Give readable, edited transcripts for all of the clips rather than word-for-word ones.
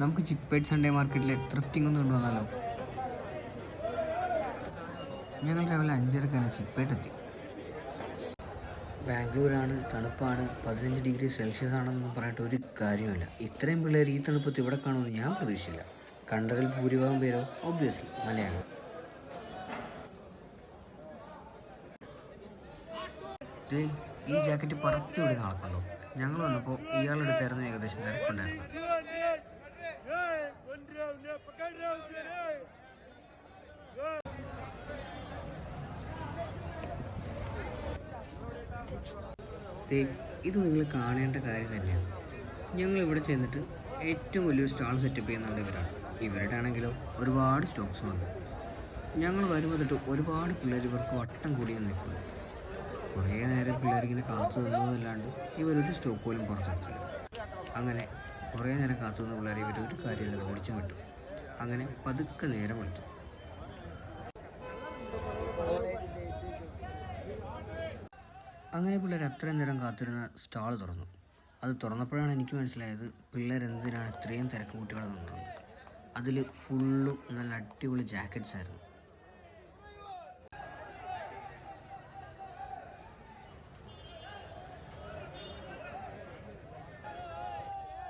നമുക്ക് ചിക്പേറ്റ് സൺഡേ മാർക്കറ്റിലെ ത്രിഫ്റ്റിംഗ് ഒന്ന് കൊണ്ടുവന്നാലോ? ഞങ്ങൾ രാവിലെ 5:30 തന്നെ ചിക്പേറ്റ് എത്തി. ബാംഗ്ലൂരാണ്, തണുപ്പാണ്, 15 ഡിഗ്രി സെൽഷ്യസ് ആണെന്നൊന്നും പറഞ്ഞിട്ട് ഒരു കാര്യമില്ല. ഇത്രയും പിള്ളേർ ഈ തണുപ്പത്ത് ഇവിടെ കാണുമെന്ന് ഞാൻ പ്രതീക്ഷിച്ചില്ല. കണ്ടതിൽ ഭൂരിഭാഗം പേരോ ഒബ്വിയസ്ലി മലയാളം. ഈ ജാക്കറ്റ് പറത്തി വിടി നടക്കുന്നുണ്ടോ? ഞങ്ങൾ വന്നപ്പോൾ ഇയാളെടുത്തായിരുന്നു ഏകദേശം തിരക്കുണ്ടായിരുന്നു. ഇത് നിങ്ങൾ കാണേണ്ട കാര്യം തന്നെയാണ്. ഞങ്ങൾ ഇവിടെ ചെന്നിട്ട് ഏറ്റവും വലിയൊരു സ്റ്റാൾ സെറ്റപ്പ് ചെയ്യുന്നുണ്ട് ഇവരാണ്. ഇവരുടെ ആണെങ്കിലോ ഒരുപാട് സ്റ്റോക്സും ഉണ്ട്. ഞങ്ങൾ വരുമ്പോൾ തൊട്ട് ഒരുപാട് പിള്ളേർ ഇവർക്ക് വട്ടം കൂടി നിൽക്കുന്നു. കുറേ നേരം പിള്ളേരിങ്ങനെ കാത്തു നിന്നതല്ലാണ്ട് ഇവരൊരു സ്റ്റോക്ക് പോലും പുറത്തെടുത്തില്ല. അങ്ങനെ കുറേ നേരം കാത്തു നിന്ന പിള്ളേർ ഇവരൊരു കാര്യമില്ലാതെ ഓടിച്ചും വിട്ടു. അങ്ങനെ പതുക്കെ നേരം എടുത്തു. അങ്ങനെ പിള്ളേർ അത്രയും നേരം കാത്തിരുന്ന സ്റ്റാൾ തുറന്നു. അത് തുറന്നപ്പോഴാണ് എനിക്ക് മനസ്സിലായത് പിള്ളേർ എന്തിനാണ് ഇത്രയും തിരക്ക് കൂട്ടികളെ നിന്നത്. അതിൽ ഫുള്ളും നല്ല അടിപൊളി ജാക്കറ്റ്സ് ആയിരുന്നു.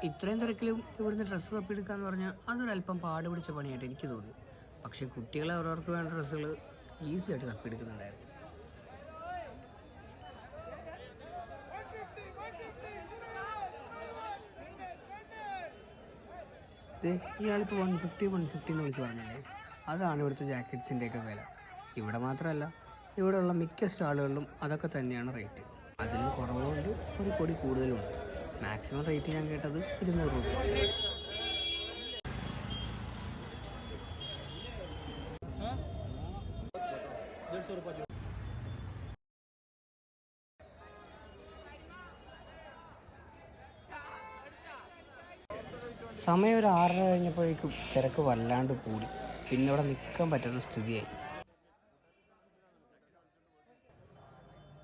ഇത്രയും തിരക്കിലും ഇവിടുന്ന് ഡ്രസ്സ് തപ്പിയെടുക്കാന്ന് പറഞ്ഞാൽ അതൊരല്പം പാട് പിടിച്ച പണിയായിട്ട് എനിക്ക് തോന്നി. പക്ഷേ കുട്ടികളെ അവരവർക്ക് വേണ്ട ഡ്രസ്സുകൾ ഈസി ആയിട്ട് തപ്പിയെടുക്കുന്നുണ്ടായിരുന്നു. ഇയാളിപ്പോൾ 150 എന്ന് വിളിച്ച് പറഞ്ഞില്ലേ, അതാണ് ഇവിടുത്തെ ജാക്കറ്റ്സിൻ്റെയൊക്കെ വില. ഇവിടെ മാത്രമല്ല, ഇവിടെയുള്ള മിക്ക സ്റ്റാളുകളിലും അതൊക്കെ തന്നെയാണ് റേറ്റ്. അതിലും കുറവുണ്ട്, ഒരു പൊടി കൂടുതലുമുണ്ട്. മാക്സിമം റേറ്റ് ഞാൻ കേട്ടത് 200 രൂപ. സമയം ഒരു 6:30 കഴിഞ്ഞപ്പോഴേക്കും തിരക്ക് വല്ലാണ്ട് കൂടി. പിന്നെ ഇവിടെ നിൽക്കാൻ പറ്റാത്ത സ്ഥിതിയായി.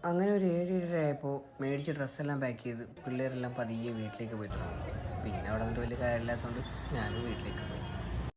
അങ്ങനെ ഒരു 7-7:30 ആയപ്പോൾ മേടിച്ച ഡ്രസ്സെല്ലാം പാക്ക് ചെയ്ത് പിള്ളേരെല്ലാം പതിയെ വീട്ടിലേക്ക് പോയി തുടങ്ങി. പിന്നെ അവിടെ നിന്നിട്ട് വലിയ കാര്യമില്ലാത്തതുകൊണ്ട് ഞാനും വീട്ടിലേക്ക് പോയി.